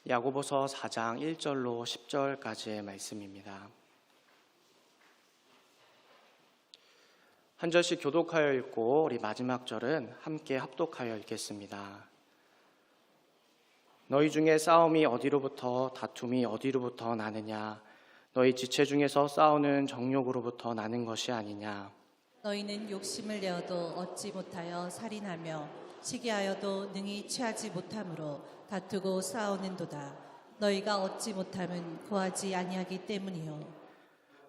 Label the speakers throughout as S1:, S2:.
S1: 야고보서 4장 1절로 10절까지의 말씀입니다. 한 절씩 교독하여 읽고 우리 마지막 절은 함께 합독하여 읽겠습니다. 너희 중에 싸움이 어디로부터 다툼이 어디로부터 나느냐? 너희 지체 중에서 싸우는 정욕으로부터 나는 것이 아니냐?
S2: 너희는 욕심을 내어도 얻지 못하여 살인하며 시기하여도 능히 취하지 못함으로 다투고 싸우는도다. 너희가 얻지 못함은 구하지 아니하기 때문이요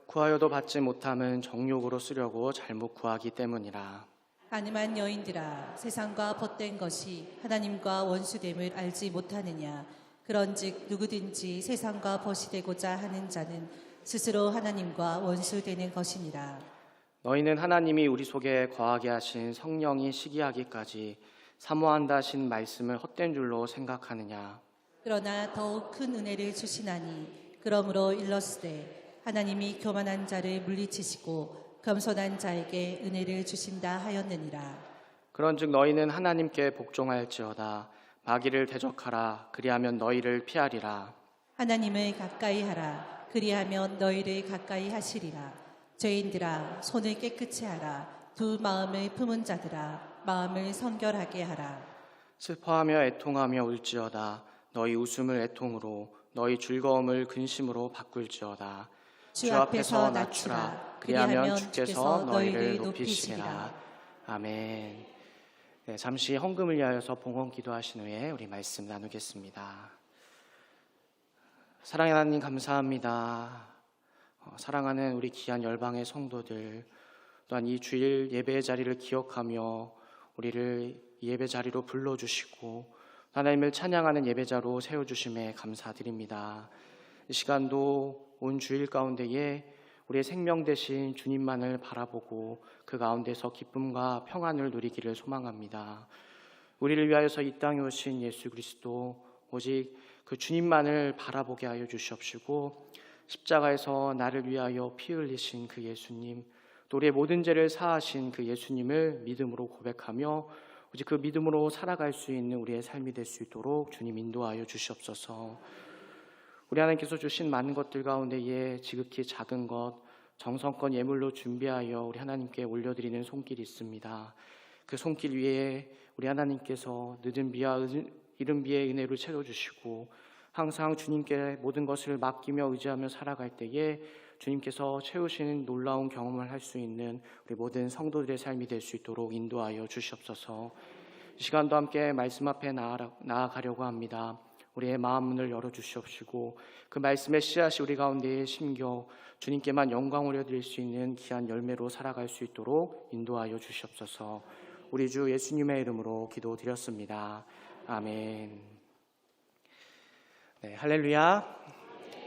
S1: 구하여도 받지 못함은 정욕으로 쓰려고 잘못 구하기 때문이라.
S2: 가늠한 여인들아, 세상과 벗된 것이 하나님과 원수됨을 알지 못하느냐? 그런즉 누구든지 세상과 벗이 되고자 하는 자는 스스로 하나님과 원수되는 것이니라.
S1: 너희는 하나님이 우리 속에 거하게 하신 성령이 시기하기까지 사모한다 하신 말씀을 헛된 줄로 생각하느냐?
S2: 그러나 더욱 큰 은혜를 주시나니 그러므로 일렀으되 하나님이 교만한 자를 물리치시고 겸손한 자에게 은혜를 주신다 하였느니라.
S1: 그런즉 너희는 하나님께 복종할지어다. 마귀를 대적하라. 그리하면 너희를 피하리라.
S2: 하나님을 가까이 하라. 그리하면 너희를 가까이 하시리라. 죄인들아, 손을 깨끗이 하라. 두 마음을 품은 자들아, 마음을 성결하게 하라.
S1: 슬퍼하며 애통하며 울지어다. 너희 웃음을 애통으로, 너희 즐거움을 근심으로 바꿀지어다. 주 앞에서 낮추라. 그리하면 주께서 너희를 높이시리라. 아멘. 네, 잠시 헌금을 위하여서 봉헌 기도하신 후에 우리 말씀 나누겠습니다. 사랑의 하나님 감사합니다. 사랑하는 우리 귀한 열방의 성도들, 또한 이 주일 예배의 자리를 기억하며 우리를 예배 자리로 불러주시고 하나님을 찬양하는 예배자로 세워주심에 감사드립니다. 이 시간도 온 주일 가운데에 우리의 생명 되신 주님만을 바라보고 그 가운데서 기쁨과 평안을 누리기를 소망합니다. 우리를 위하여서 이 땅에 오신 예수 그리스도, 오직 그 주님만을 바라보게 하여 주시옵시고 십자가에서 나를 위하여 피 흘리신 그 예수님, 또 우리의 모든 죄를 사하신 그 예수님을 믿음으로 고백하며 오직 그 믿음으로 살아갈 수 있는 우리의 삶이 될 수 있도록 주님 인도하여 주시옵소서. 우리 하나님께서 주신 많은 것들 가운데에 지극히 작은 것, 정성껏 예물로 준비하여 우리 하나님께 올려드리는 손길이 있습니다. 그 손길 위에 우리 하나님께서 늦은 비와 이른 비의 은혜를 채워주시고 항상 주님께 모든 것을 맡기며 의지하며 살아갈 때에 주님께서 채우시는 놀라운 경험을 할 수 있는 우리 모든 성도들의 삶이 될 수 있도록 인도하여 주시옵소서. 이 시간도 함께 말씀 앞에 나아가려고 합니다. 우리의 마음 문을 열어주시옵시고 그 말씀의 씨앗이 우리 가운데에 심겨 주님께만 영광 올려드릴 수 있는 귀한 열매로 살아갈 수 있도록 인도하여 주시옵소서. 우리 주 예수님의 이름으로 기도드렸습니다. 아멘. 네, 할렐루야.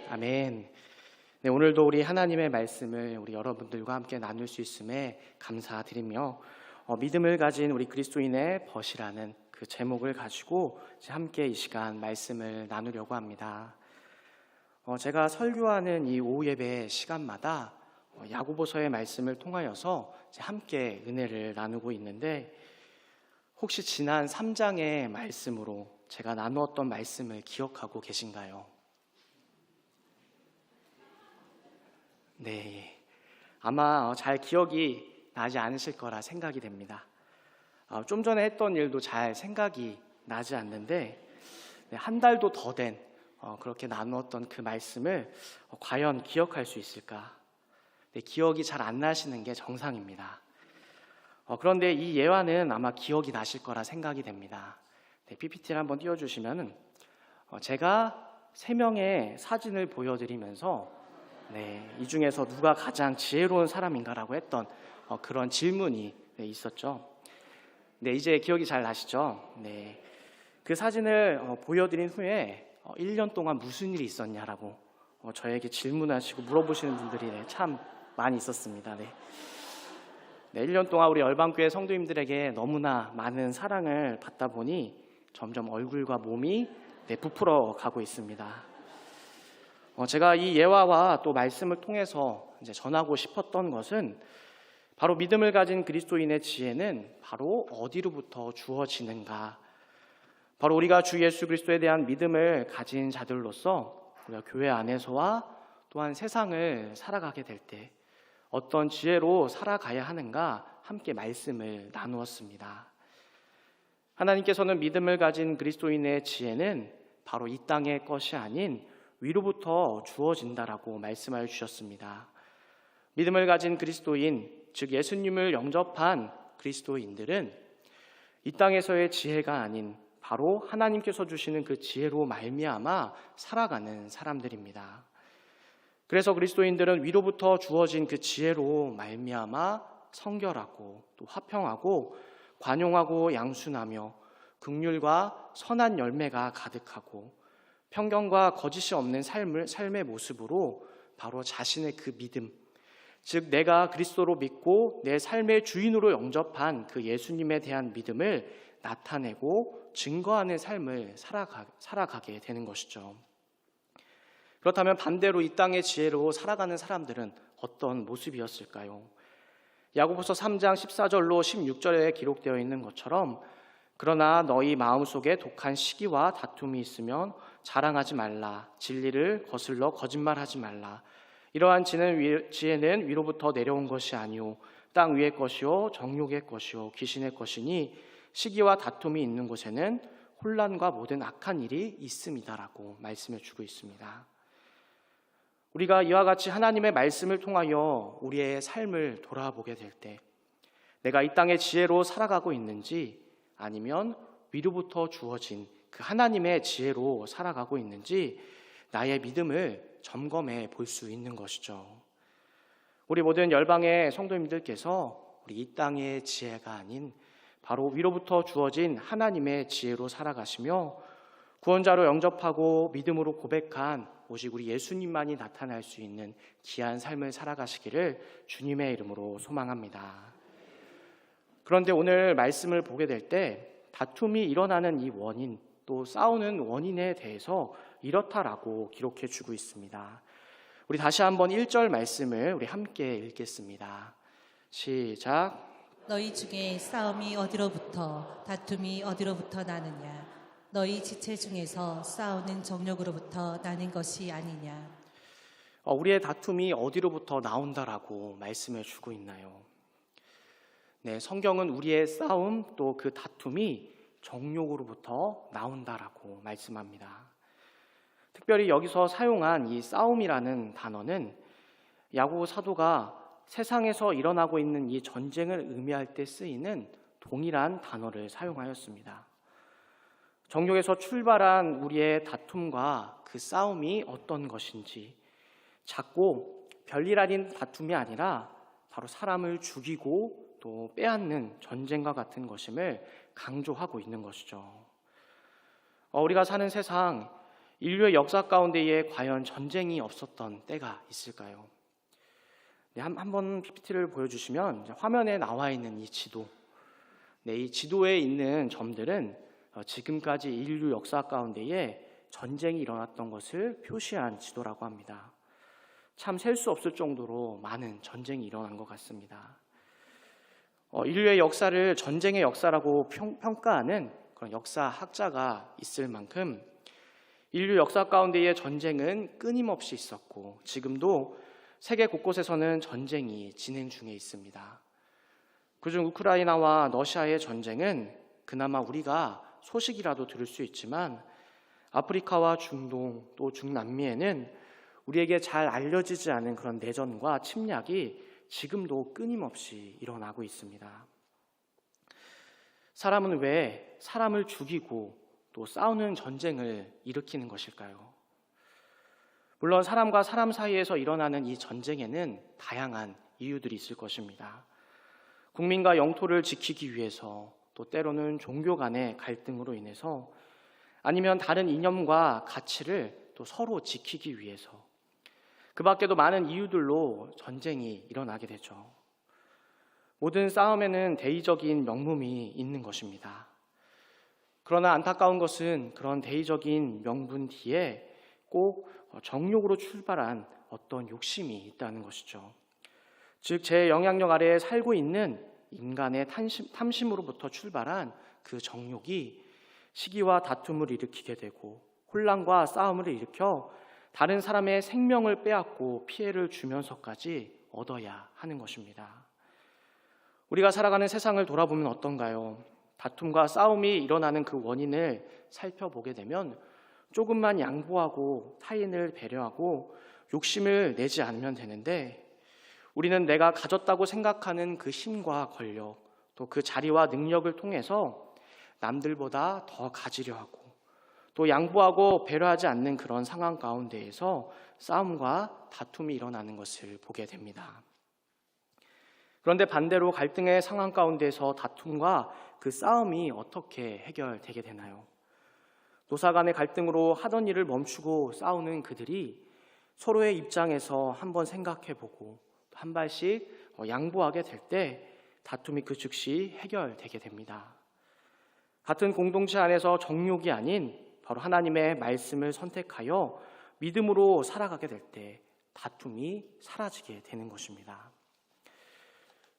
S1: 아멘. 네, 오늘도 우리 하나님의 말씀을 우리 여러분들과 함께 나눌 수 있음에 감사드리며 믿음을 가진 우리 그리스도인의 벗이라는 그 제목을 가지고 함께 이 시간 말씀을 나누려고 합니다. 제가 설교하는 이 오후 예배 시간마다 야고보서의 말씀을 통하여서 함께 은혜를 나누고 있는데 혹시 지난 3장의 말씀으로 제가 나누었던 말씀을 기억하고 계신가요? 네, 아마 잘 기억이 나지 않으실 거라 생각이 됩니다. 좀 전에 했던 일도 잘 생각이 나지 않는데 한 달도 더 된 그렇게 나누었던 그 말씀을 과연 기억할 수 있을까? 기억이 잘 안 나시는 게 정상입니다. 그런데 이 예화는 아마 기억이 나실 거라 생각이 됩니다. PPT를 한번 띄워주시면 제가 3명의 사진을 보여드리면서 이 중에서 누가 가장 지혜로운 사람인가라고 했던 그런 질문이 있었죠. 네, 이제 기억이 잘 나시죠? 네, 그 사진을 보여드린 후에 1년 동안 무슨 일이 있었냐라고 저에게 질문하시고 물어보시는 분들이 참 많이 있었습니다. 네, 1년 동안 우리 열방교회 성도님들에게 너무나 많은 사랑을 받다 보니 점점 얼굴과 몸이 부풀어 가고 있습니다. 제가 이 예화와 또 말씀을 통해서 이제 전하고 싶었던 것은 바로 믿음을 가진 그리스도인의 지혜는 바로 어디로부터 주어지는가? 바로 우리가 주 예수 그리스도에 대한 믿음을 가진 자들로서 우리가 교회 안에서와 또한 세상을 살아가게 될 때 어떤 지혜로 살아가야 하는가 함께 말씀을 나누었습니다. 하나님께서는 믿음을 가진 그리스도인의 지혜는 바로 이 땅의 것이 아닌 위로부터 주어진다라고 말씀하여 주셨습니다. 믿음을 가진 그리스도인, 즉 예수님을 영접한 그리스도인들은 이 땅에서의 지혜가 아닌 바로 하나님께서 주시는 그 지혜로 말미암아 살아가는 사람들입니다. 그래서 그리스도인들은 위로부터 주어진 그 지혜로 말미암아 성결하고 또 화평하고 관용하고 양순하며 긍휼과 선한 열매가 가득하고 편견과 거짓이 없는 삶의 모습으로 바로 자신의 그 믿음, 즉 내가 그리스도로 믿고 내 삶의 주인으로 영접한 그 예수님에 대한 믿음을 나타내고 증거하는 삶을 살아가게 되는 것이죠. 그렇다면 반대로 이 땅의 지혜로 살아가는 사람들은 어떤 모습이었을까요? 야고보서 3장 14절로 16절에 기록되어 있는 것처럼 그러나 너희 마음속에 독한 시기와 다툼이 있으면 자랑하지 말라. 진리를 거슬러 거짓말하지 말라. 이러한 지혜는 위로부터 내려온 것이 아니오 땅 위의 것이요 정욕의 것이요 귀신의 것이니 시기와 다툼이 있는 곳에는 혼란과 모든 악한 일이 있음이다라고 말씀해 주고 있습니다. 우리가 이와 같이 하나님의 말씀을 통하여 우리의 삶을 돌아보게 될 때 내가 이 땅의 지혜로 살아가고 있는지 아니면 위로부터 주어진 그 하나님의 지혜로 살아가고 있는지 나의 믿음을 점검해 볼 수 있는 것이죠. 우리 모든 열방의 성도님들께서 우리 이 땅의 지혜가 아닌 바로 위로부터 주어진 하나님의 지혜로 살아가시며 구원자로 영접하고 믿음으로 고백한 오직 우리 예수님만이 나타날 수 있는 귀한 삶을 살아가시기를 주님의 이름으로 소망합니다. 그런데 오늘 말씀을 보게 될 때 다툼이 일어나는 이 원인, 또 싸우는 원인에 대해서 이렇다라고 기록해 주고 있습니다. 우리 다시 한번 1절 말씀을 우리 함께 읽겠습니다. 시작.
S2: 너희 중에 싸움이 어디로부터 다툼이 어디로부터 나느냐 너희 지체 중에서 싸우는 정욕으로부터 나는 것이 아니냐.
S1: 우리의 다툼이 어디로부터 나온다라고 말씀해 주고 있나요? 네, 성경은 우리의 싸움 또 그 다툼이 정욕으로부터 나온다라고 말씀합니다. 특별히 여기서 사용한 이 싸움이라는 단어는 야고보 사도가 세상에서 일어나고 있는 이 전쟁을 의미할 때 쓰이는 동일한 단어를 사용하였습니다. 정욕에서 출발한 우리의 다툼과 그 싸움이 어떤 것인지, 작고 별일 아닌 다툼이 아니라 바로 사람을 죽이고 또 빼앗는 전쟁과 같은 것임을 강조하고 있는 것이죠. 우리가 사는 세상, 인류의 역사 가운데에 과연 전쟁이 없었던 때가 있을까요? 네, 한번 PPT를 보여주시면 화면에 나와 있는 이 지도, 네, 이 지도에 있는 점들은 지금까지 인류 역사 가운데에 전쟁이 일어났던 것을 표시한 지도라고 합니다. 참 셀 수 없을 정도로 많은 전쟁이 일어난 것 같습니다. 인류의 역사를 전쟁의 역사라고 평가하는 그런 역사학자가 있을 만큼 인류 역사 가운데의 전쟁은 끊임없이 있었고 지금도 세계 곳곳에서는 전쟁이 진행 중에 있습니다. 그중 우크라이나와 러시아의 전쟁은 그나마 우리가 소식이라도 들을 수 있지만 아프리카와 중동 또 중남미에는 우리에게 잘 알려지지 않은 그런 내전과 침략이 지금도 끊임없이 일어나고 있습니다. 사람은 왜 사람을 죽이고 또 싸우는 전쟁을 일으키는 것일까요? 물론 사람과 사람 사이에서 일어나는 이 전쟁에는 다양한 이유들이 있을 것입니다. 국민과 영토를 지키기 위해서 또 때로는 종교 간의 갈등으로 인해서 아니면 다른 이념과 가치를 또 서로 지키기 위해서 그 밖에도 많은 이유들로 전쟁이 일어나게 되죠. 모든 싸움에는 대의적인 명분이 있는 것입니다. 그러나 안타까운 것은 그런 대의적인 명분 뒤에 꼭 정욕으로 출발한 어떤 욕심이 있다는 것이죠. 즉 제 영향력 아래에 살고 있는 인간의 탐심으로부터 출발한 그 정욕이 시기와 다툼을 일으키게 되고 혼란과 싸움을 일으켜 다른 사람의 생명을 빼앗고 피해를 주면서까지 얻어야 하는 것입니다. 우리가 살아가는 세상을 돌아보면 어떤가요? 다툼과 싸움이 일어나는 그 원인을 살펴보게 되면 조금만 양보하고 타인을 배려하고 욕심을 내지 않으면 되는데, 우리는 내가 가졌다고 생각하는 그 힘과 권력, 또 그 자리와 능력을 통해서 남들보다 더 가지려 하고 또 양보하고 배려하지 않는 그런 상황 가운데에서 싸움과 다툼이 일어나는 것을 보게 됩니다. 그런데 반대로 갈등의 상황 가운데서 다툼과 그 싸움이 어떻게 해결되게 되나요? 노사 간의 갈등으로 하던 일을 멈추고 싸우는 그들이 서로의 입장에서 한번 생각해보고 한 발씩 양보하게 될 때 다툼이 그 즉시 해결되게 됩니다. 같은 공동체 안에서 정욕이 아닌 바로 하나님의 말씀을 선택하여 믿음으로 살아가게 될 때 다툼이 사라지게 되는 것입니다.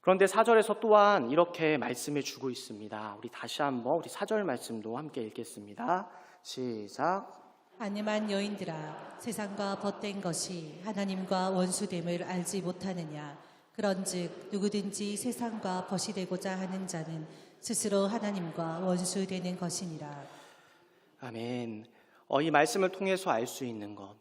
S1: 그런데 4절에서 또한 이렇게 말씀해 주고 있습니다. 우리 다시 한번 우리 4절 말씀도 함께 읽겠습니다. 시작.
S2: 안님한 여인들아, 세상과 벗된 것이 하나님과 원수됨을 알지 못하느냐? 그런즉 누구든지 세상과 벗이 되고자 하는 자는 스스로 하나님과 원수되는 것이니라.
S1: 아멘. 이 말씀을 통해서 알 수 있는 것,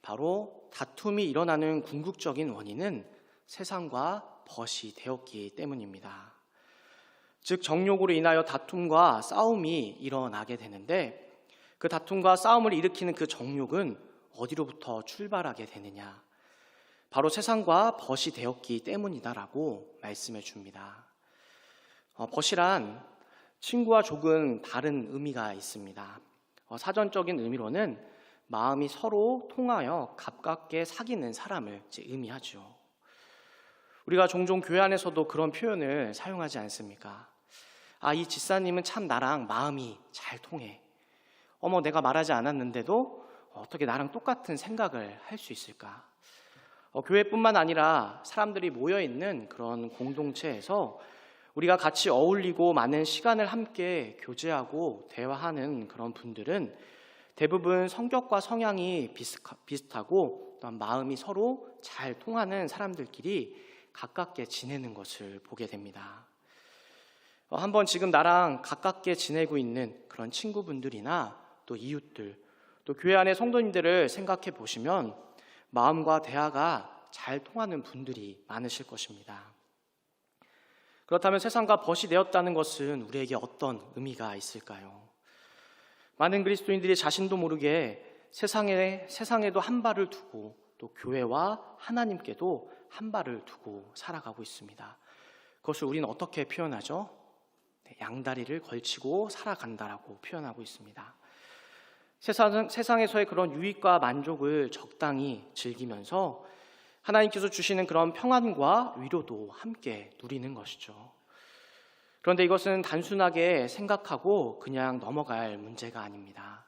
S1: 바로 다툼이 일어나는 궁극적인 원인은 세상과 벗이 되었기 때문입니다. 즉 정욕으로 인하여 다툼과 싸움이 일어나게 되는데, 그 다툼과 싸움을 일으키는 그 정욕은 어디로부터 출발하게 되느냐? 바로 세상과 벗이 되었기 때문이다라고 말씀해 줍니다. 벗이란 친구와 조금 다른 의미가 있습니다. 사전적인 의미로는 마음이 서로 통하여 가깝게 사귀는 사람을 의미하죠. 우리가 종종 교회 안에서도 그런 표현을 사용하지 않습니까? 이 집사님은 참 나랑 마음이 잘 통해. 내가 말하지 않았는데도 어떻게 나랑 똑같은 생각을 할 수 있을까? 교회뿐만 아니라 사람들이 모여있는 그런 공동체에서 우리가 같이 어울리고 많은 시간을 함께 교제하고 대화하는 그런 분들은 대부분 성격과 성향이 비슷하고 또한 마음이 서로 잘 통하는 사람들끼리 가깝게 지내는 것을 보게 됩니다. 한번 지금 나랑 가깝게 지내고 있는 그런 친구분들이나 또 이웃들, 또 교회 안의 성도님들을 생각해 보시면 마음과 대화가 잘 통하는 분들이 많으실 것입니다. 그렇다면 세상과 벗이 되었다는 것은 우리에게 어떤 의미가 있을까요? 많은 그리스도인들이 자신도 모르게 세상에도 한 발을 두고 또 교회와 하나님께도 한 발을 두고 살아가고 있습니다. 그것을 우리는 어떻게 표현하죠? 양다리를 걸치고 살아간다라고 표현하고 있습니다. 세상에서의 그런 유익과 만족을 적당히 즐기면서 하나님께서 주시는 그런 평안과 위로도 함께 누리는 것이죠. 그런데 이것은 단순하게 생각하고 그냥 넘어갈 문제가 아닙니다.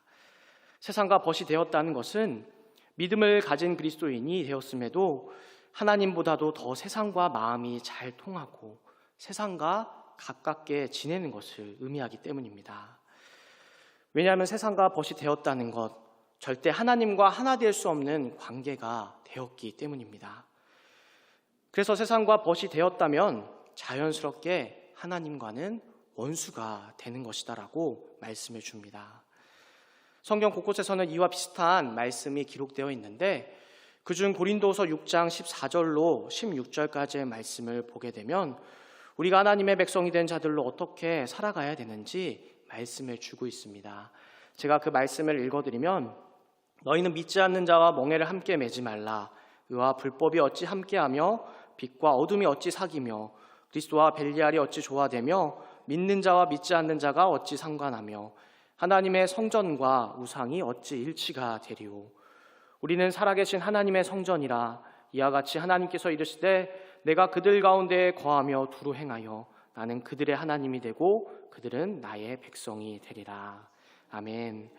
S1: 세상과 벗이 되었다는 것은 믿음을 가진 그리스도인이 되었음에도 하나님보다도 더 세상과 마음이 잘 통하고 세상과 가깝게 지내는 것을 의미하기 때문입니다. 왜냐하면 세상과 벗이 되었다는 것, 절대 하나님과 하나 될 수 없는 관계가 되었기 때문입니다. 그래서 세상과 벗이 되었다면 자연스럽게 하나님과는 원수가 되는 것이다라고 말씀해 줍니다. 성경 곳곳에서는 이와 비슷한 말씀이 기록되어 있는데, 그중 고린도서 6장 14절로 16절까지의 말씀을 보게 되면 우리가 하나님의 백성이 된 자들로 어떻게 살아가야 되는지 말씀을 주고 있습니다. 제가 그 말씀을 읽어드리면, 너희는 믿지 않는 자와 멍에를 함께 매지 말라. 의와 불법이 어찌 함께하며 빛과 어둠이 어찌 사귀며 그리스도와 벨리알이 어찌 조화되며 믿는 자와 믿지 않는 자가 어찌 상관하며 하나님의 성전과 우상이 어찌 일치가 되리오. 우리는 살아계신 하나님의 성전이라. 이와 같이 하나님께서 이르시되 내가 그들 가운데 거하며 두루 행하여 나는 그들의 하나님이 되고 그들은 나의 백성이 되리라. 아멘.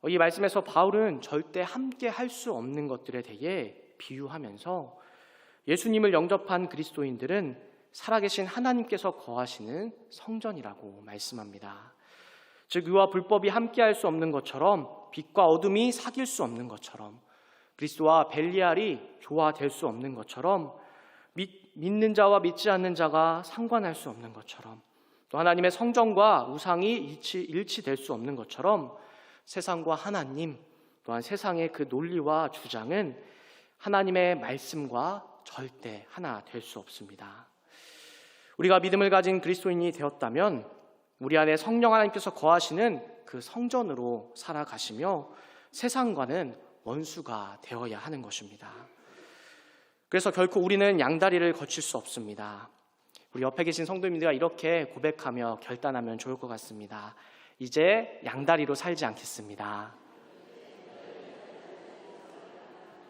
S1: 이 말씀에서 바울은 절대 함께 할 수 없는 것들에 대해 비유하면서 예수님을 영접한 그리스도인들은 살아계신 하나님께서 거하시는 성전이라고 말씀합니다. 즉 의와 불법이 함께할 수 없는 것처럼 빛과 어둠이 사귈 수 없는 것처럼 그리스도와 벨리알이 조화될 수 없는 것처럼 믿는 자와 믿지 않는 자가 상관할 수 없는 것처럼 또 하나님의 성전과 우상이 일치될 수 없는 것처럼 세상과 하나님 또한 세상의 그 논리와 주장은 하나님의 말씀과 절대 하나 될 수 없습니다. 우리가 믿음을 가진 그리스도인이 되었다면 우리 안에 성령 하나님께서 거하시는 그 성전으로 살아가시며 세상과는 원수가 되어야 하는 것입니다. 그래서 결코 우리는 양다리를 거칠 수 없습니다. 우리 옆에 계신 성도님들과 이렇게 고백하며 결단하면 좋을 것 같습니다. 이제 양다리로 살지 않겠습니다.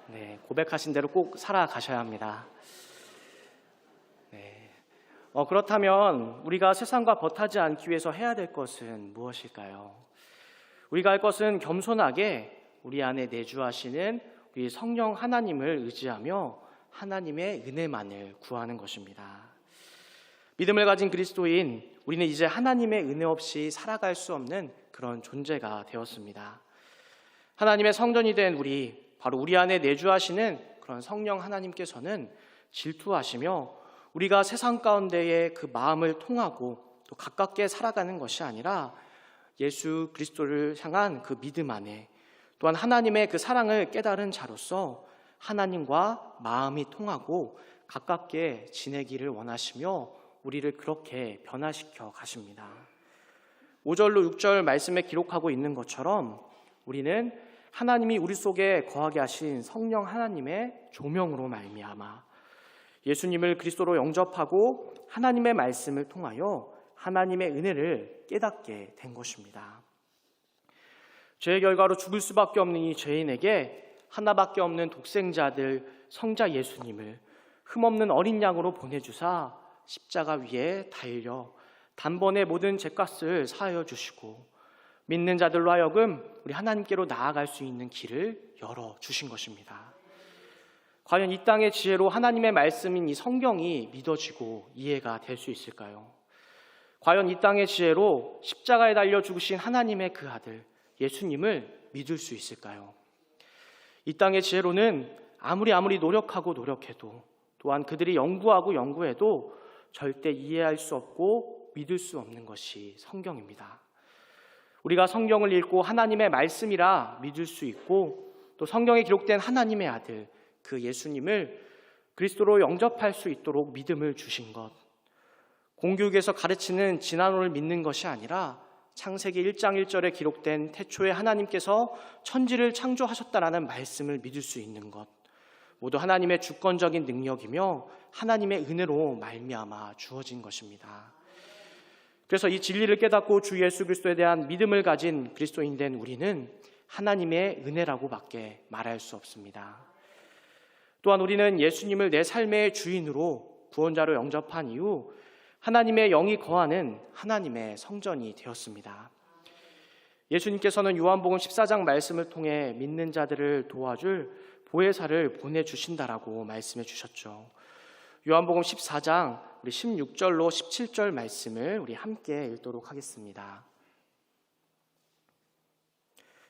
S1: 네, 고백하신 대로 꼭 살아가셔야 합니다. 네. 그렇다면 우리가 세상과 벗하지 않기 위해서 해야 될 것은 무엇일까요? 우리가 할 것은 겸손하게 우리 안에 내주하시는 우리 성령 하나님을 의지하며 하나님의 은혜만을 구하는 것입니다. 믿음을 가진 그리스도인 우리는 이제 하나님의 은혜 없이 살아갈 수 없는 그런 존재가 되었습니다. 하나님의 성전이 된 바로 우리 안에 내주하시는 그런 성령 하나님께서는 질투하시며 우리가 세상 가운데에 그 마음을 통하고 또 가깝게 살아가는 것이 아니라 예수 그리스도를 향한 그 믿음 안에 또한 하나님의 그 사랑을 깨달은 자로서 하나님과 마음이 통하고 가깝게 지내기를 원하시며 우리를 그렇게 변화시켜 가십니다. 5절로 6절 말씀에 기록하고 있는 것처럼 우리는 하나님이 우리 속에 거하게 하신 성령 하나님의 조명으로 말미암아 예수님을 그리스도로 영접하고 하나님의 말씀을 통하여 하나님의 은혜를 깨닫게 된 것입니다. 죄의 결과로 죽을 수밖에 없는 이 죄인에게 하나밖에 없는 독생자들 성자 예수님을 흠없는 어린 양으로 보내주사 십자가 위에 달려 단번에 모든 죄값을 사하여 주시고 믿는 자들로 하여금 우리 하나님께로 나아갈 수 있는 길을 열어주신 것입니다. 과연 이 땅의 지혜로 하나님의 말씀인 이 성경이 믿어지고 이해가 될 수 있을까요? 과연 이 땅의 지혜로 십자가에 달려 죽으신 하나님의 그 아들 예수님을 믿을 수 있을까요? 이 땅의 지혜로는 아무리 노력하고 노력해도 또한 그들이 연구하고 연구해도 절대 이해할 수 없고 믿을 수 없는 것이 성경입니다. 우리가 성경을 읽고 하나님의 말씀이라 믿을 수 있고 또 성경에 기록된 하나님의 아들 그 예수님을 그리스도로 영접할 수 있도록 믿음을 주신 것, 공교육에서 가르치는 진화론을 믿는 것이 아니라 창세기 1장 1절에 기록된 태초에 하나님께서 천지를 창조하셨다라는 말씀을 믿을 수 있는 것, 모두 하나님의 주권적인 능력이며 하나님의 은혜로 말미암아 주어진 것입니다. 그래서 이 진리를 깨닫고 주 예수 그리스도에 대한 믿음을 가진 그리스도인 된 우리는 하나님의 은혜라고밖에 말할 수 없습니다. 또한 우리는 예수님을 내 삶의 주인으로 구원자로 영접한 이후 하나님의 영이 거하는 하나님의 성전이 되었습니다. 예수님께서는 요한복음 14장 말씀을 통해 믿는 자들을 도와줄 보혜사를 보내주신다라고 말씀해 주셨죠. 요한복음 14장 우리 16절로 17절 말씀을 우리 함께 읽도록 하겠습니다.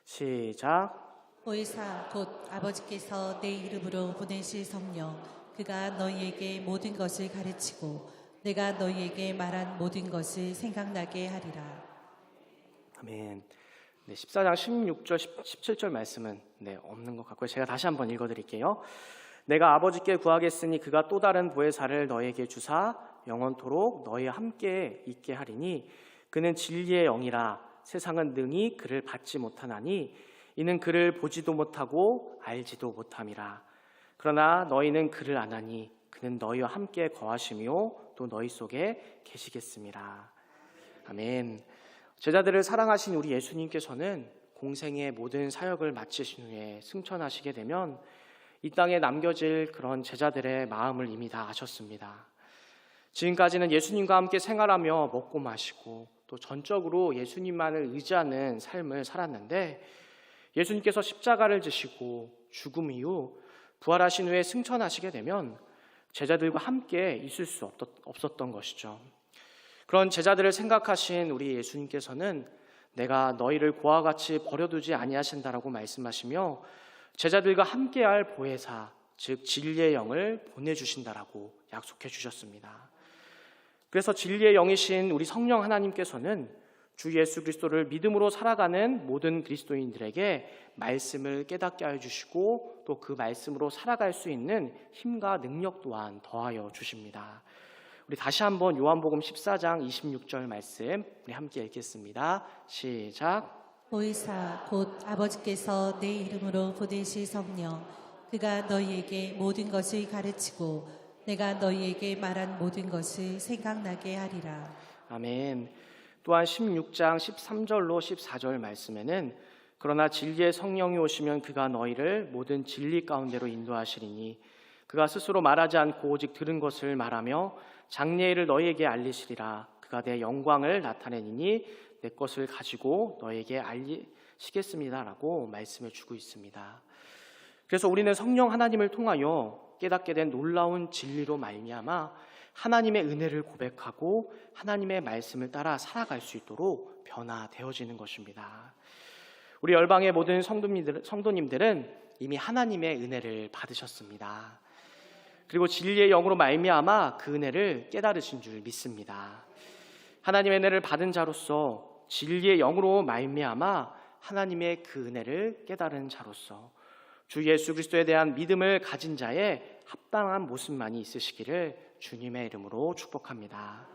S1: 시작.
S2: 보혜사 곧 아버지께서 내 이름으로 보내실 성령 그가 너희에게 모든 것을 가르치고 내가 너희에게 말한 모든 것을 생각나게 하리라.
S1: 아멘. 네, 14장 16절 17절 말씀은 없는 것 같고요. 제가 다시 한번 읽어드릴게요. 내가 아버지께 구하겠으니 그가 또 다른 보혜사를 너에게 주사 영원토록 너희와 함께 있게 하리니 그는 진리의 영이라 세상은 능히 그를 받지 못하나니 이는 그를 보지도 못하고 알지도 못함이라. 그러나 너희는 그를 아나니 그는 너희와 함께 거하시며 또 너희 속에 계시겠습니다. 아멘. 제자들을 사랑하신 우리 예수님께서는 공생의 모든 사역을 마치신 후에 승천하시게 되면 이 땅에 남겨질 그런 제자들의 마음을 이미 다 아셨습니다. 지금까지는 예수님과 함께 생활하며 먹고 마시고 또 전적으로 예수님만을 의지하는 삶을 살았는데 예수님께서 십자가를 지시고 죽음 이후 부활하신 후에 승천하시게 되면 제자들과 함께 있을 수 없었던 것이죠. 그런 제자들을 생각하신 우리 예수님께서는 내가 너희를 고와 같이 버려두지 아니하신다라고 말씀하시며 제자들과 함께할 보혜사, 즉 진리의 영을 보내주신다라고 약속해 주셨습니다. 그래서 진리의 영이신 우리 성령 하나님께서는 주 예수 그리스도를 믿음으로 살아가는 모든 그리스도인들에게 말씀을 깨닫게 하여 주시고 또 그 말씀으로 살아갈 수 있는 힘과 능력 또한 더하여 주십니다. 우리 다시 한번 요한복음 14장 26절 말씀 우리 함께 읽겠습니다. 시작.
S2: 보혜사 곧 아버지께서 내 이름으로 보내실 성령 그가 너희에게 모든 것을 가르치고 내가 너희에게 말한 모든 것을 생각나게 하리라.
S1: 아멘. 또한 16장 13절로 14절 말씀에는 그러나 진리의 성령이 오시면 그가 너희를 모든 진리 가운데로 인도하시리니 그가 스스로 말하지 않고 오직 들은 것을 말하며 장래의 일을 너희에게 알리시리라. 그가 내 영광을 나타내니니 내 것을 가지고 너희에게 알리시겠습니다라고 말씀해 주고 있습니다. 그래서 우리는 성령 하나님을 통하여 깨닫게 된 놀라운 진리로 말미암아 하나님의 은혜를 고백하고 하나님의 말씀을 따라 살아갈 수 있도록 변화되어지는 것입니다. 우리 열방의 모든 성도님들은 이미 하나님의 은혜를 받으셨습니다. 그리고 진리의 영으로 말미암아 그 은혜를 깨달으신 줄 믿습니다. 하나님의 은혜를 받은 자로서 진리의 영으로 말미암아 하나님의 그 은혜를 깨달은 자로서 주 예수 그리스도에 대한 믿음을 가진 자의 합당한 모습만이 있으시기를 주님의 이름으로 축복합니다.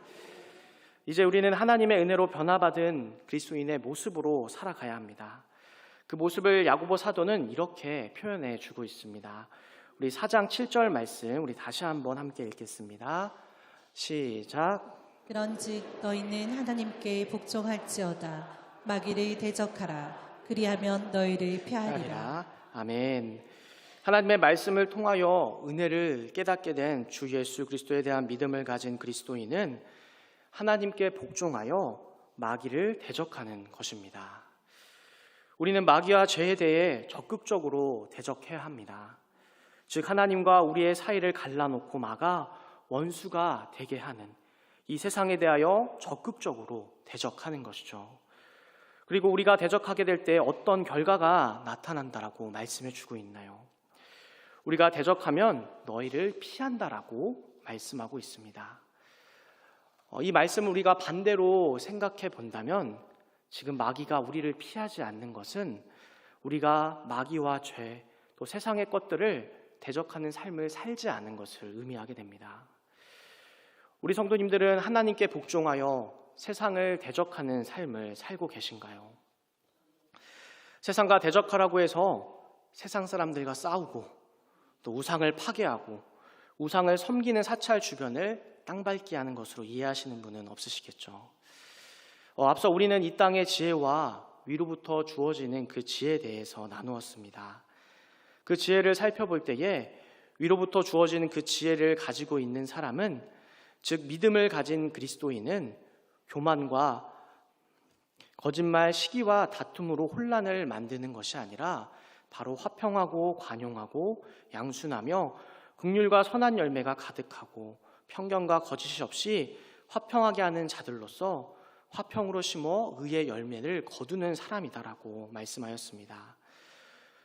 S1: 이제 우리는 하나님의 은혜로 변화받은 그리스도인의 모습으로 살아가야 합니다. 그 모습을 야고보 사도는 이렇게 표현해 주고 있습니다. 우리 4장 7절 말씀 우리 다시 한번 함께 읽겠습니다. 시작.
S2: 그런즉 너희는 하나님께 복종할지어다 마귀를 대적하라 그리하면 너희를 피하리라.
S1: 아멘. 하나님의 말씀을 통하여 은혜를 깨닫게 된 주 예수 그리스도에 대한 믿음을 가진 그리스도인은 하나님께 복종하여 마귀를 대적하는 것입니다. 우리는 마귀와 죄에 대해 적극적으로 대적해야 합니다. 즉 하나님과 우리의 사이를 갈라놓고 막아 원수가 되게 하는 이 세상에 대하여 적극적으로 대적하는 것이죠. 그리고 우리가 대적하게 될 때 어떤 결과가 나타난다라고 말씀해 주고 있나요? 우리가 대적하면 너희를 피한다라고 말씀하고 있습니다. 이 말씀을 우리가 반대로 생각해 본다면 지금 마귀가 우리를 피하지 않는 것은 우리가 마귀와 죄, 또 세상의 것들을 대적하는 삶을 살지 않은 것을 의미하게 됩니다. 우리 성도님들은 하나님께 복종하여 세상을 대적하는 삶을 살고 계신가요? 세상과 대적하라고 해서 세상 사람들과 싸우고 또 우상을 파괴하고 우상을 섬기는 사찰 주변을 땅밟기 하는 것으로 이해하시는 분은 없으시겠죠. 앞서 우리는 이 땅의 지혜와 위로부터 주어지는 그 지혜에 대해서 나누었습니다. 그 지혜를 살펴볼 때에 위로부터 주어지는 그 지혜를 가지고 있는 사람은 즉 믿음을 가진 그리스도인은 교만과 거짓말, 시기와 다툼으로 혼란을 만드는 것이 아니라 바로 화평하고 관용하고 양순하며 긍휼과 선한 열매가 가득하고 편견과 거짓이 없이 화평하게 하는 자들로서 화평으로 심어 의의 열매를 거두는 사람이다라고 말씀하였습니다.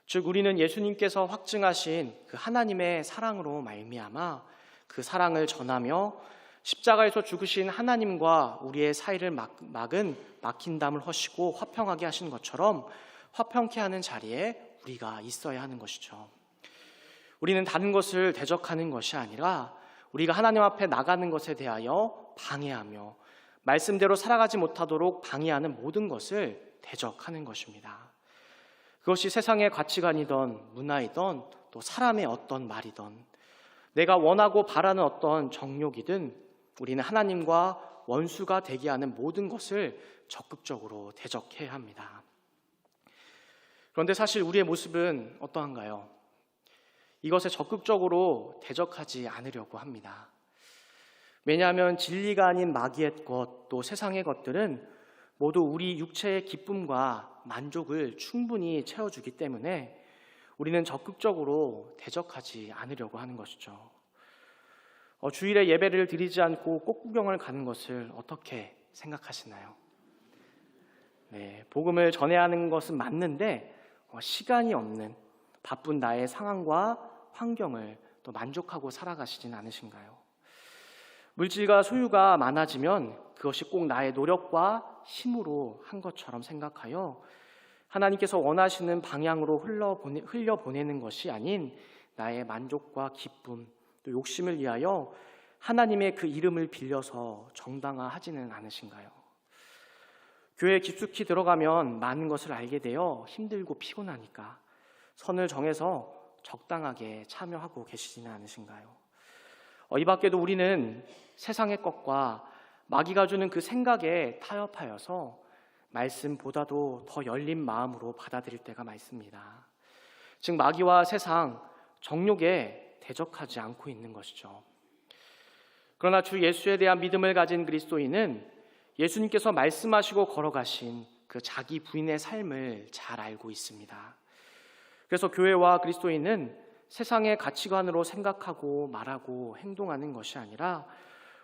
S1: 즉 우리는 예수님께서 확증하신 그 하나님의 사랑으로 말미암아 그 사랑을 전하며 십자가에서 죽으신 하나님과 우리의 사이를 막은 막힌 담을 허시고 화평하게 하신 것처럼 화평케 하는 자리에 우리가 있어야 하는 것이죠. 우리는 다른 것을 대적하는 것이 아니라 우리가 하나님 앞에 나가는 것에 대하여 방해하며 말씀대로 살아가지 못하도록 방해하는 모든 것을 대적하는 것입니다. 그것이 세상의 가치관이든 문화이든 또 사람의 어떤 말이든 내가 원하고 바라는 어떤 정욕이든 우리는 하나님과 원수가 되게 하는 모든 것을 적극적으로 대적해야 합니다. 그런데 사실 우리의 모습은 어떠한가요? 이것에 적극적으로 대적하지 않으려고 합니다. 왜냐하면 진리가 아닌 마귀의 것, 또 세상의 것들은 모두 우리 육체의 기쁨과 만족을 충분히 채워주기 때문에 우리는 적극적으로 대적하지 않으려고 하는 것이죠. 주일에 예배를 드리지 않고 꽃구경을 가는 것을 어떻게 생각하시나요? 네, 복음을 전해야 하는 것은 맞는데 시간이 없는 바쁜 나의 상황과 환경을 또 만족하고 살아가시진 않으신가요? 물질과 소유가 많아지면 그것이 꼭 나의 노력과 힘으로 한 것처럼 생각하여 하나님께서 원하시는 방향으로 흘려보내는 것이 아닌 나의 만족과 기쁨 또 욕심을 위하여 하나님의 그 이름을 빌려서 정당화하지는 않으신가요? 교회에 깊숙이 들어가면 많은 것을 알게 되어 힘들고 피곤하니까 선을 정해서 적당하게 참여하고 계시지는 않으신가요? 이 밖에도 우리는 세상의 것과 마귀가 주는 그 생각에 타협하여서 말씀보다도 더 열린 마음으로 받아들일 때가 많습니다. 즉 마귀와 세상, 정욕에 대적하지 않고 있는 것이죠. 그러나 주 예수에 대한 믿음을 가진 그리스도인은 예수님께서 말씀하시고 걸어가신 그 자기 부인의 삶을 잘 알고 있습니다. 그래서 교회와 그리스도인은 세상의 가치관으로 생각하고 말하고 행동하는 것이 아니라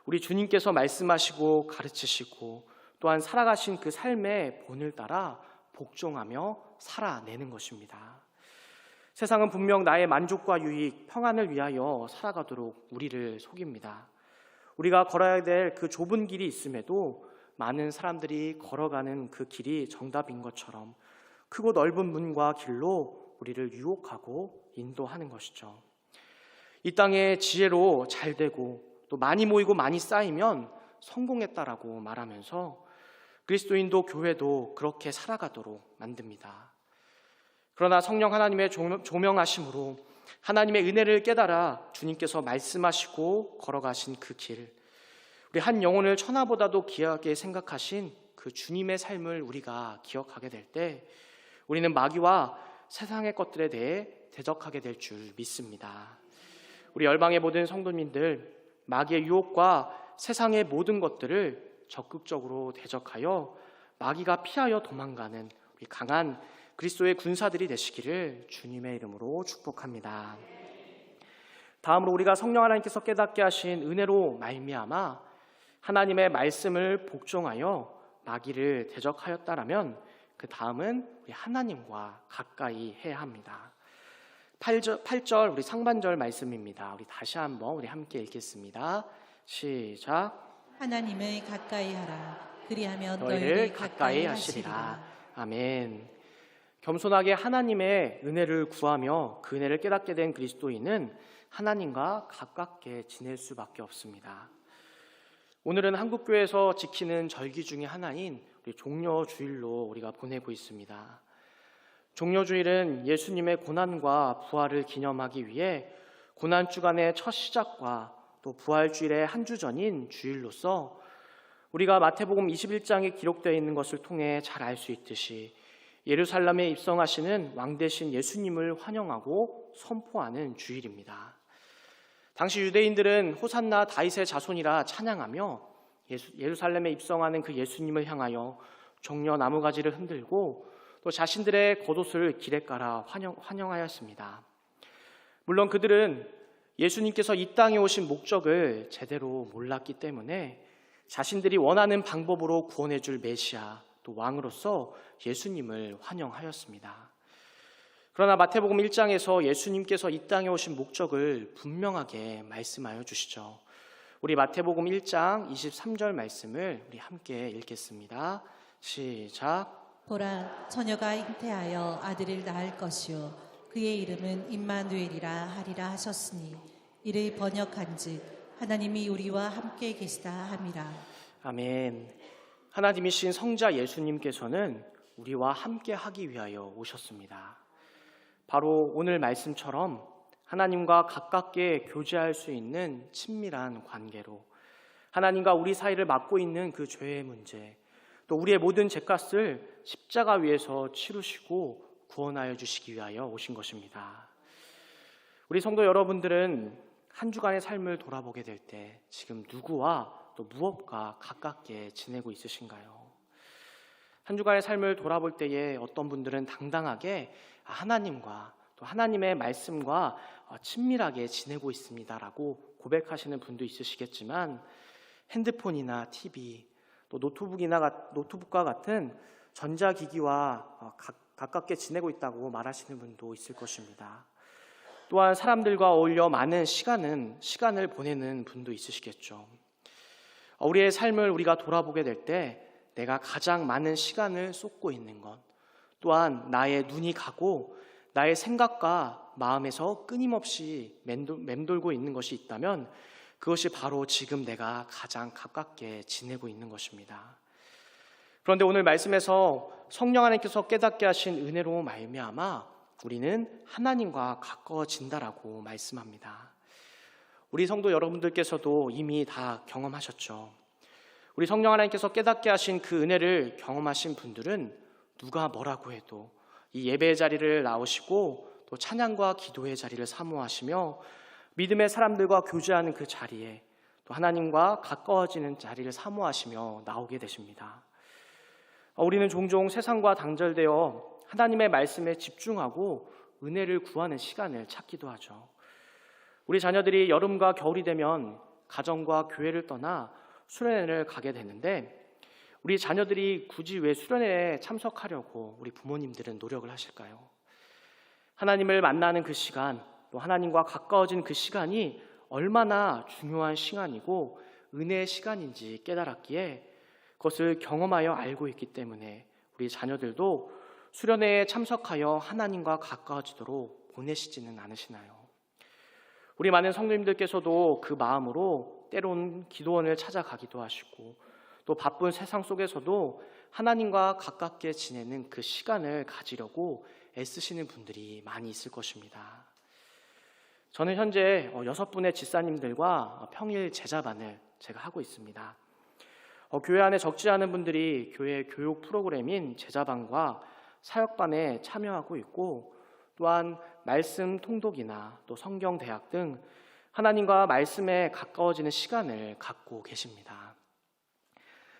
S1: 우리 주님께서 말씀하시고 가르치시고 또한 살아가신 그 삶의 본을 따라 복종하며 살아내는 것입니다. 세상은 분명 나의 만족과 유익, 평안을 위하여 살아가도록 우리를 속입니다. 우리가 걸어야 될 그 좁은 길이 있음에도 많은 사람들이 걸어가는 그 길이 정답인 것처럼 크고 넓은 문과 길로 우리를 유혹하고 인도하는 것이죠. 이 땅에 지혜로 잘 되고 또 많이 모이고 많이 쌓이면 성공했다라고 말하면서 그리스도인도 교회도 그렇게 살아가도록 만듭니다. 그러나 성령 하나님의 조명하심으로 하나님의 은혜를 깨달아 주님께서 말씀하시고 걸어가신 그 길, 우리 한 영혼을 천하보다도 귀하게 생각하신 그 주님의 삶을 우리가 기억하게 될 때 우리는 마귀와 세상의 것들에 대해 대적하게 될 줄 믿습니다. 우리 열방의 모든 성도님들, 마귀의 유혹과 세상의 모든 것들을 적극적으로 대적하여 마귀가 피하여 도망가는 우리 강한 그리스도의 군사들이 되시기를 주님의 이름으로 축복합니다. 다음으로 우리가 성령 하나님께서 깨닫게 하신 은혜로 말미암아 하나님의 말씀을 복종하여 마귀를 대적하였다라면 그 다음은 우리 하나님과 가까이 해야 합니다. 8절 우리 상반절 말씀입니다. 우리 다시 한번 우리 함께 읽겠습니다. 시작.
S2: 하나님을 가까이 하라. 그리하면
S1: 너희를 가까이 하시리라. 아멘. 겸손하게 하나님의 은혜를 구하며 그 은혜를 깨닫게 된 그리스도인은 하나님과 가깝게 지낼 수밖에 없습니다. 오늘은 한국교회에서 지키는 절기 중에 하나인 우리 종려주일로 우리가 보내고 있습니다. 종려주일은 예수님의 고난과 부활을 기념하기 위해 고난주간의 첫 시작과 또 부활주일의 한 주 전인 주일로서 우리가 마태복음 21장에 기록되어 있는 것을 통해 잘 알 수 있듯이 예루살렘에 입성하시는 왕 대신 예수님을 환영하고 선포하는 주일입니다. 당시 유대인들은 호산나 다윗의 자손이라 찬양하며 예루살렘에 입성하는 그 예수님을 향하여 종려 나무가지를 흔들고 또 자신들의 겉옷을 길에 깔아 환영하였습니다. 물론 그들은 예수님께서 이 땅에 오신 목적을 제대로 몰랐기 때문에 자신들이 원하는 방법으로 구원해 줄 메시아 또 왕으로서 예수님을 환영하였습니다. 그러나 마태복음 1장에서 예수님께서 이 땅에 오신 목적을 분명하게 말씀하여 주시죠. 우리 마태복음 1장 23절 말씀을 우리 함께 읽겠습니다. 시작.
S2: 보라, 처녀가 잉태하여 아들을 낳을 것이요 그의 이름은 임마누엘이라 하리라 하셨으니 이를 번역한즉 하나님이 우리와 함께 계시다 함이라.
S1: 아멘. 하나님이신 성자 예수님께서는 우리와 함께 하기 위하여 오셨습니다. 바로 오늘 말씀처럼 하나님과 가깝게 교제할 수 있는 친밀한 관계로 하나님과 우리 사이를 막고 있는 그 죄의 문제, 또 우리의 모든 죄값을 십자가 위에서 치르시고 구원하여 주시기 위하여 오신 것입니다. 우리 성도 여러분들은 한 주간의 삶을 돌아보게 될 때 지금 누구와 또 무엇과 가깝게 지내고 있으신가요? 한 주간의 삶을 돌아볼 때에 어떤 분들은 당당하게 하나님과 또 하나님의 말씀과 친밀하게 지내고 있습니다라고 고백하시는 분도 있으시겠지만 핸드폰이나 TV, 또 노트북과 같은 전자기기와 가깝게 지내고 있다고 말하시는 분도 있을 것입니다. 또한 사람들과 어울려 많은 시간을 보내는 분도 있으시겠죠. 우리의 삶을 우리가 돌아보게 될 때 내가 가장 많은 시간을 쏟고 있는 것, 또한 나의 눈이 가고 나의 생각과 마음에서 끊임없이 맴돌고 있는 것이 있다면 그것이 바로 지금 내가 가장 가깝게 지내고 있는 것입니다. 그런데 오늘 말씀에서 성령 하나님께서 깨닫게 하신 은혜로 말미암아 우리는 하나님과 가까워진다라고 말씀합니다. 우리 성도 여러분들께서도 이미 다 경험하셨죠. 우리 성령 하나님께서 깨닫게 하신 그 은혜를 경험하신 분들은 누가 뭐라고 해도 이 예배의 자리를 나오시고 또 찬양과 기도의 자리를 사모하시며 믿음의 사람들과 교제하는 그 자리에 또 하나님과 가까워지는 자리를 사모하시며 나오게 되십니다. 우리는 종종 세상과 단절되어 하나님의 말씀에 집중하고 은혜를 구하는 시간을 찾기도 하죠. 우리 자녀들이 여름과 겨울이 되면 가정과 교회를 떠나 수련회를 가게 되는데 우리 자녀들이 굳이 왜 수련회에 참석하려고 우리 부모님들은 노력을 하실까요? 하나님을 만나는 그 시간, 또 하나님과 가까워진 그 시간이 얼마나 중요한 시간이고 은혜의 시간인지 깨달았기에 그것을 경험하여 알고 있기 때문에 우리 자녀들도 수련회에 참석하여 하나님과 가까워지도록 보내시지는 않으시나요? 우리 많은 성도님들께서도 그 마음으로 때론 기도원을 찾아가기도 하시고 또 바쁜 세상 속에서도 하나님과 가깝게 지내는 그 시간을 가지려고 애쓰시는 분들이 많이 있을 것입니다. 저는 현재 6분의 집사님들과 평일 제자반을 제가 하고 있습니다. 교회 안에 적지 않은 분들이 교회 교육 프로그램인 제자반과 사역반에 참여하고 있고 또한 말씀 통독이나 또 성경대학 등 하나님과 말씀에 가까워지는 시간을 갖고 계십니다.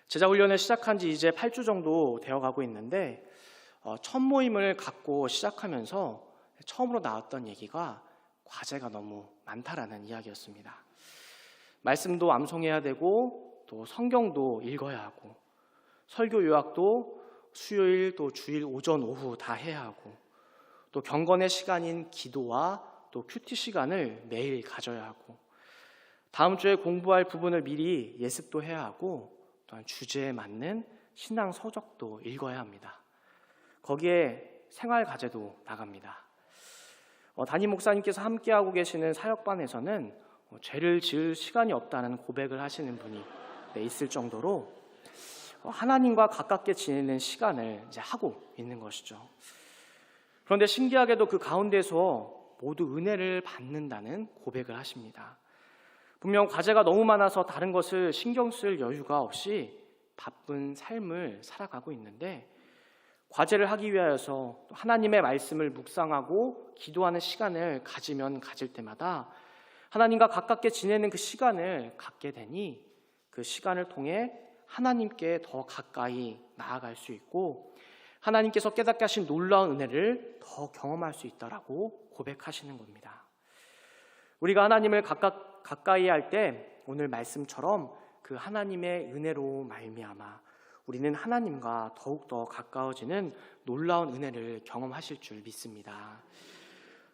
S1: 제자훈련을 시작한 지 이제 8주 정도 되어가고 있는데 첫 모임을 갖고 시작하면서 처음으로 나왔던 얘기가 과제가 너무 많다라는 이야기였습니다. 말씀도 암송해야 되고 또 성경도 읽어야 하고 설교 요약도 수요일 또 주일 오전 오후 다 해야 하고 또 경건의 시간인 기도와 또 큐티 시간을 매일 가져야 하고 다음 주에 공부할 부분을 미리 예습도 해야 하고 또한 주제에 맞는 신앙 서적도 읽어야 합니다. 거기에 생활 과제도 나갑니다. 담임 목사님께서 함께하고 계시는 사역반에서는 죄를 지을 시간이 없다는 고백을 하시는 분이 있을 정도로 하나님과 가깝게 지내는 시간을 이제 하고 있는 것이죠. 그런데 신기하게도 그 가운데서 모두 은혜를 받는다는 고백을 하십니다. 분명 과제가 너무 많아서 다른 것을 신경 쓸 여유가 없이 바쁜 삶을 살아가고 있는데 과제를 하기 위하여서 하나님의 말씀을 묵상하고 기도하는 시간을 가지면 가질 때마다 하나님과 가깝게 지내는 그 시간을 갖게 되니 그 시간을 통해 하나님께 더 가까이 나아갈 수 있고 하나님께서 깨닫게 하신 놀라운 은혜를 더 경험할 수 있다라고 고백하시는 겁니다. 우리가 하나님을 가까이 할 때 오늘 말씀처럼 그 하나님의 은혜로 말미암아 우리는 하나님과 더욱더 가까워지는 놀라운 은혜를 경험하실 줄 믿습니다.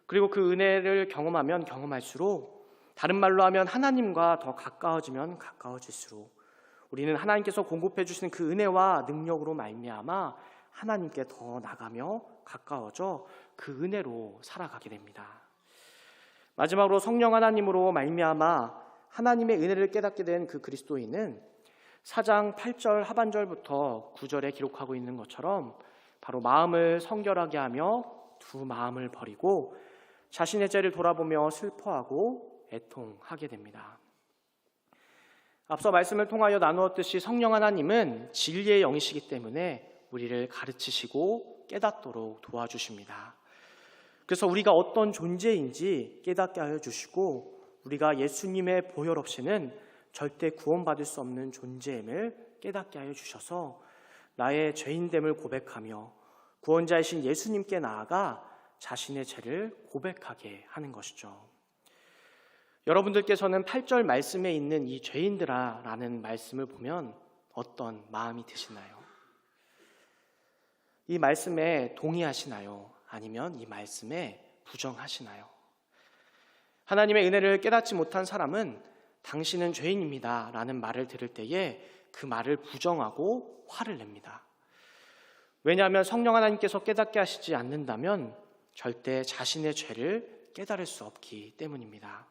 S1: 그리고 그 은혜를 경험하면 경험할수록 다른 말로 하면 하나님과 더 가까워지면 가까워질수록 우리는 하나님께서 공급해 주시는 그 은혜와 능력으로 말미암아 하나님께 더 나가며 가까워져 그 은혜로 살아가게 됩니다. 마지막으로 성령 하나님으로 말미암아 하나님의 은혜를 깨닫게 된 그 그리스도인은 4장 8절 하반절부터 9절에 기록하고 있는 것처럼 바로 마음을 성결하게 하며 두 마음을 버리고 자신의 죄를 돌아보며 슬퍼하고 애통하게 됩니다. 앞서 말씀을 통하여 나누었듯이 성령 하나님은 진리의 영이시기 때문에 우리를 가르치시고 깨닫도록 도와주십니다. 그래서 우리가 어떤 존재인지 깨닫게 하여 주시고 우리가 예수님의 보혈 없이는 절대 구원받을 수 없는 존재임을 깨닫게 하여 주셔서 나의 죄인됨을 고백하며 구원자이신 예수님께 나아가 자신의 죄를 고백하게 하는 것이죠. 여러분들께서는 8절 말씀에 있는 이 죄인들아 라는 말씀을 보면 어떤 마음이 드시나요? 이 말씀에 동의하시나요? 아니면 이 말씀에 부정하시나요? 하나님의 은혜를 깨닫지 못한 사람은 당신은 죄인입니다 라는 말을 들을 때에 그 말을 부정하고 화를 냅니다. 왜냐하면 성령 하나님께서 깨닫게 하시지 않는다면 절대 자신의 죄를 깨달을 수 없기 때문입니다.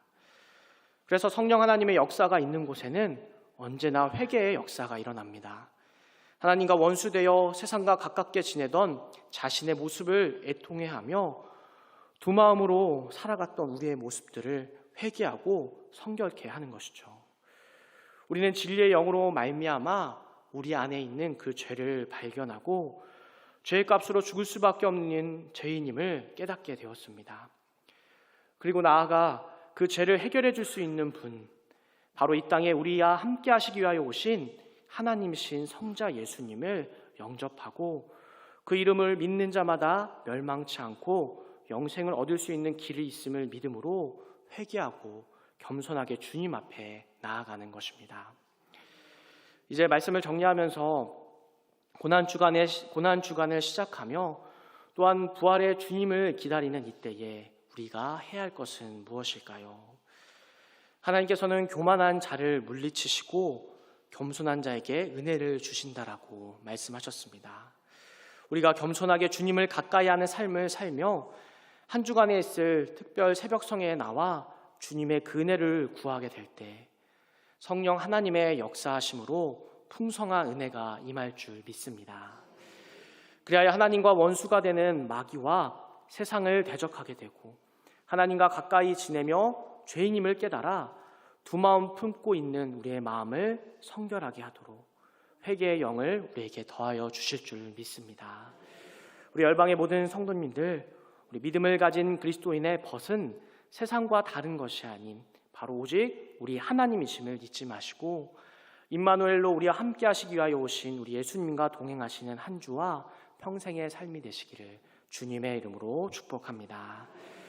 S1: 그래서 성령 하나님의 역사가 있는 곳에는 언제나 회개의 역사가 일어납니다. 하나님과 원수되어 세상과 가깝게 지내던 자신의 모습을 애통해하며 두 마음으로 살아갔던 우리의 모습들을 회개하고 성결케 하는 것이죠. 우리는 진리의 영으로 말미암아 우리 안에 있는 그 죄를 발견하고 죄의 값으로 죽을 수밖에 없는 죄인임을 깨닫게 되었습니다. 그리고 나아가 그 죄를 해결해 줄 수 있는 분, 바로 이 땅에 우리와 함께 하시기 위하여 오신 하나님이신 성자 예수님을 영접하고 그 이름을 믿는 자마다 멸망치 않고 영생을 얻을 수 있는 길이 있음을 믿음으로 회개하고 겸손하게 주님 앞에 나아가는 것입니다. 이제 말씀을 정리하면서 고난주간을 시작하며 또한 부활의 주님을 기다리는 이때에 우리가 해야 할 것은 무엇일까요? 하나님께서는 교만한 자를 물리치시고 겸손한 자에게 은혜를 주신다라고 말씀하셨습니다. 우리가 겸손하게 주님을 가까이 하는 삶을 살며 한 주간에 있을 특별 새벽성회에 나와 주님의 그 은혜를 구하게 될 때 성령 하나님의 역사하심으로 풍성한 은혜가 임할 줄 믿습니다. 그리하여 하나님과 원수가 되는 마귀와 세상을 대적하게 되고 하나님과 가까이 지내며 죄인임을 깨달아 두 마음 품고 있는 우리의 마음을 성결하게 하도록 회개의 영을 우리에게 더하여 주실 줄 믿습니다. 우리 열방의 모든 성도님들, 우리 믿음을 가진 그리스도인의 벗은 세상과 다른 것이 아닌 바로 오직 우리 하나님이심을 잊지 마시고 임마누엘로 우리와 함께 하시기 위하여 오신 우리 예수님과 동행하시는 한 주와 평생의 삶이 되시기를 주님의 이름으로 축복합니다.